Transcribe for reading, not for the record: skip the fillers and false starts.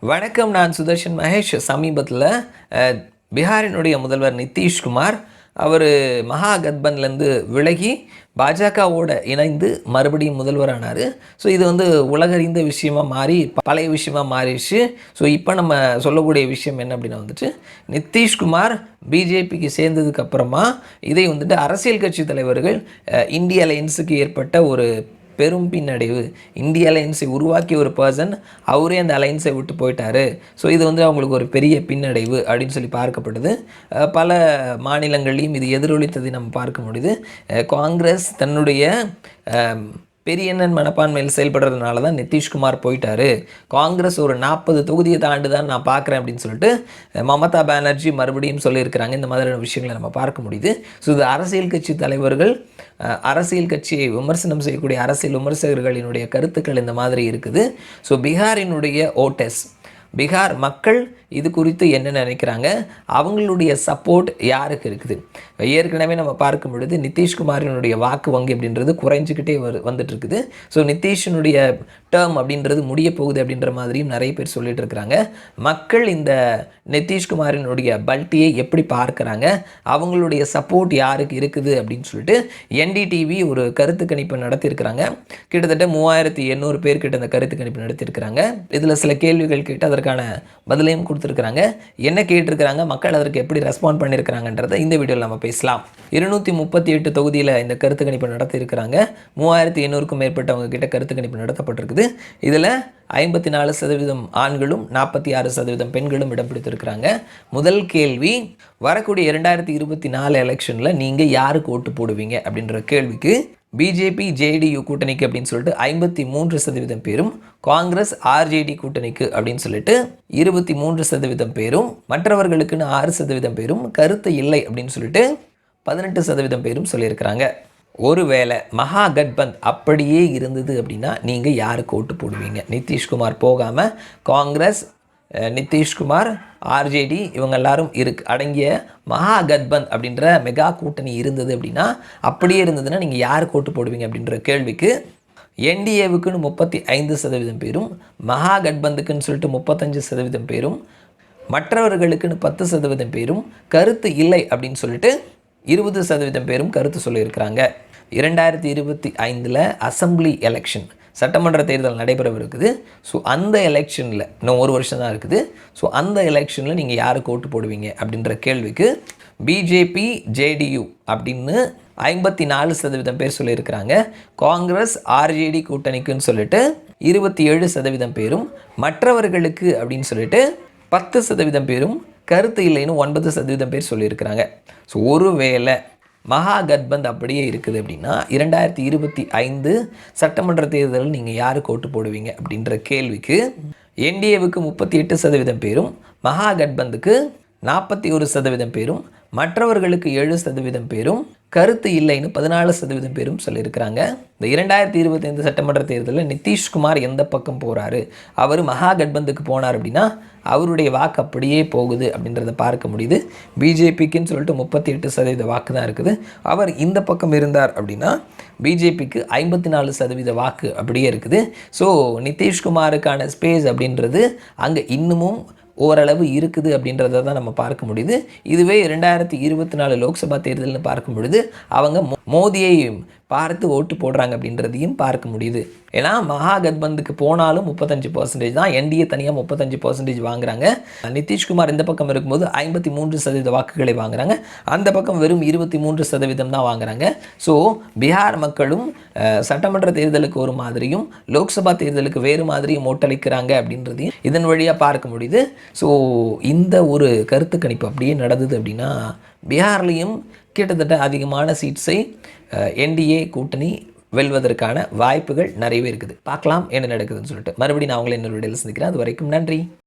வணக்கம். நான் சுதர்ஷன் மகேஷ். சமீபத்தில் பீகாரினுடைய முதல்வர் நிதிஷ்குமார் அவர் மகாகத்பந்த்லேருந்து விலகி பாஜகவோட இணைந்து மறுபடியும் முதல்வரானார். ஸோ இது உலகறிந்த விஷயமாக மாறி பழைய விஷயமாக மாறிடுச்சு. ஸோ இப்போ நம்ம சொல்லக்கூடிய விஷயம் என்ன அப்படின்னா நிதிஷ்குமார் பிஜேபிக்கு சேர்ந்ததுக்கப்புறமா இதை அரசியல் கட்சி தலைவர்கள் இந்திய அலையன்ஸுக்கு ஏற்பட்ட ஒரு பெரும் பின்னடைவு. இந்திய அலையன்ஸை உருவாக்கிய ஒரு பர்சன் அவரே அந்த அலையன்ஸை விட்டு போயிட்டார். ஸோ இது அவங்களுக்கு ஒரு பெரிய பின்னடைவு அப்படின்னு சொல்லி பார்க்கப்பட்டது. பல மாநிலங்களையும் இது எதிரொலித்ததை நம்ம பார்க்க முடியுது. காங்கிரஸ் தன்னுடைய பெரியண்ணன் மனப்பான்மையில் செயல்படுறதுனால தான் நிதிஷ்குமார் போயிட்டார். காங்கிரஸ் ஒரு 40 தொகுதியை தாண்டு தான் நான் பார்க்குறேன் அப்படின்னு சொல்லிட்டு மமதா பானர்ஜி மறுபடியும் சொல்லியிருக்கிறாங்க. இந்த மாதிரியான விஷயங்களை நம்ம பார்க்க முடியுது. ஸோ இது அரசியல் கட்சி தலைவர்கள், அரசியல் கட்சியை விமர்சனம் செய்யக்கூடிய அரசியல் விமர்சகர்களினுடைய கருத்துக்கள் இந்த மாதிரி இருக்குது. ஸோ பீகாரினுடைய ஓட்டர்ஸ், பீகார் மக்கள் இது குறித்து என்ன நினைக்கிறாங்க, அவங்களுடைய சப்போர்ட் யாருக்கு இருக்குது? ஏற்கனவே நம்ம பார்க்கும் பொழுது நிதிஷ்குமாரினுடைய வாக்கு வங்கி அப்படின்றது குறைஞ்சிக்கிட்டே வந்துட்டுருக்குது. ஸோ நிதிஷினுடைய டேர்ம் அப்படின்றது முடிய போகுது அப்படின்ற மாதிரியும் நிறைய பேர் சொல்லிட்டு இருக்கிறாங்க. மக்கள் இந்த நிதிஷ்குமாரினுடைய பல்ட்டியை எப்படி பார்க்குறாங்க, அவங்களுடைய சப்போர்ட் யாருக்கு இருக்குது அப்படின்னு சொல்லிட்டு என்டிடிவி ஒரு கருத்து கணிப்பு நடத்தியிருக்கிறாங்க. கிட்டத்தட்ட 3800 பேர்கிட்ட அந்த கருத்து கணிப்பு நடத்தியிருக்கிறாங்க. இதில் சில கேள்விகள் கேட்டு அதற்கான பதிலையும் கொடுத்துருக்குறாங்க. என்ன கேட்டிருக்கிறாங்க, மக்கள் அதற்கு எப்படி ரெஸ்பாண்ட் பண்ணியிருக்கிறாங்கன்றதை இந்த வீடியோவில் நம்ம பேசலாம். 238 தொகுதியில் இந்த கருத்து கணிப்பு நடத்தியிருக்கிறாங்க. 3800க்கும் மேற்பட்டவங்க கிட்ட கருத்து கணிப்பு நடத்தப்பட்டிருக்குது. இதில் 54% ஆண்களும் 46% பெண்களும் இடம் பிடித்திருக்கிறாங்க. முதல் கேள்வி, வரக்கூடிய 2024 எலெக்ஷனில் நீங்கள் யாருக்கு ஓட்டு போடுவீங்க அப்படின்ற கேள்விக்கு பிஜேபி ஜேடியு கூட்டணிக்கு அப்படின்னு சொல்லிட்டு 53% பேரும், காங்கிரஸ் ஆர்ஜேடி கூட்டணிக்கு அப்படின்னு சொல்லிட்டு 23% பேரும், மற்றவர்களுக்குன்னு 6% பேரும், கருத்து இல்லை அப்படின்னு சொல்லிட்டு 18% பேரும் சொல்லியிருக்கிறாங்க. ஒருவேளை மகாகட்பந்த் அப்படியே இருந்தது அப்படின்னா நீங்கள் யாருக்கு ஓட்டு போடுவீங்க? நிதிஷ்குமார் போகாமல் காங்கிரஸ், நிதிஷ்குமார், ஆர்ஜேடி இவங்க எல்லாரும் அடங்கிய மகாகத்பந்த் அப்படின்ற மெகா கூட்டணி இருந்தது அப்படின்னா, அப்படியே இருந்ததுன்னா நீங்கள் யாருக்கு ஓட்டு போடுவீங்க அப்படின்ற கேள்விக்கு என்டிஏவுக்குன்னு 35% பேரும், மகாகட்பந்துக்குன்னு சொல்லிட்டு 35% பேரும், மற்றவர்களுக்குன்னு 10% பேரும், கருத்து இல்லை அப்படின்னு சொல்லிட்டு 20% பேரும் கருத்து சொல்லியிருக்கிறாங்க. 2025 அசம்பிளி எலெக்ஷன், சட்டமன்ற தேர்தல் நடைபெறவிருக்குது. ஸோ அந்த எலெக்ஷனில் இன்னும் ஒரு வருஷம் தான் இருக்குது. ஸோ அந்த எலெக்ஷனில் நீங்கள் யாருக்கு ஓட்டு போடுவீங்க அப்படின்ற கேள்விக்கு பிஜேபி ஜேடியு அப்படின்னு 54% பேர் சொல்லியிருக்கிறாங்க. காங்கிரஸ் ஆர்ஜேடி கூட்டணிக்குன்னு சொல்லிட்டு 27% பேரும், மற்றவர்களுக்கு அப்படின்னு சொல்லிட்டு 10% பேரும், கருத்து இல்லைன்னு 9% பேர் சொல்லியிருக்கிறாங்க. ஸோ ஒருவேளை மகாகத்பந்த் அப்படியே இருக்குது அப்படின்னா 2025 சட்டமன்ற தேர்தலில் நீங்கள் யாருக்கு ஓட்டு போடுவீங்க அப்படின்ற கேள்விக்கு என்டிஏவுக்கு 38% பேரும், மகாகட்பந்துக்கு 41% பேரும், மற்றவர்களுக்கு 7% பேரும், கருத்து இல்லைன்னு 14% பேரும் சொல்லியிருக்கிறாங்க. இந்த 2025 சட்டமன்ற தேர்தலில் நிதிஷ்குமார் எந்த பக்கம் போகிறாரு, அவர் மகாகட்பந்துக்கு போனார் அப்படின்னா அவருடைய வாக்கு அப்படியே போகுது அப்படின்றத பார்க்க முடியுது. பிஜேபிக்குன்னு சொல்லிட்டு 38% வாக்கு தான் இருக்குது. அவர் இந்த பக்கம் இருந்தார் அப்படின்னா பிஜேபிக்கு 54% வாக்கு அப்படியே இருக்குது. ஸோ நிதிஷ்குமாருக்கான ஸ்பேஸ் அப்படின்றது அங்கே இன்னமும் ஓரளவு இருக்குது அப்படின்றத தான் நம்ம பார்க்க முடியுது. இதுவே 2024 லோக்சபா தேர்தல்னு பார்க்கும் பொழுது அவங்க மோதியை பார்த்து ஓட்டு போடுறாங்க அப்படின்றதையும் பார்க்க முடியுது. ஏன்னா மகாகத்பந்துக்கு போனாலும் 35% தான், என்டிஏ தனியாக 35% வாங்குறாங்க. நிதிஷ்குமார் இந்த பக்கம் இருக்கும்போது 53% வாக்குகளை வாங்குறாங்க, அந்த பக்கம் வெறும் 23% தான் வாங்குறாங்க. ஸோ பீகார் மக்களும் சட்டமன்ற தேர்தலுக்கு ஒரு மாதிரியும் லோக்சபா தேர்தலுக்கு வேறு மாதிரியும் ஓட்டளிக்கிறாங்க அப்படின்றதையும் இதன் வழியாக பார்க்க முடியுது. ஸோ இந்த ஒரு கருத்து கணிப்பு அப்படியே நடந்தது அப்படின்னா பீகார்லேயும் கிட்டத்தட்ட அதிகமான சீட்ஸை என்டிஏ கூட்டணி வெல்வதற்கான வாய்ப்புகள் நிறையவே இருக்குது. பார்க்கலாம் என்ன நடக்குதுன்னு சொல்லிட்டு. மறுபடியும் நான் உங்களை இன்னொரு வீடியோவில் சந்திக்கிறேன். அது வரைக்கும் நன்றி.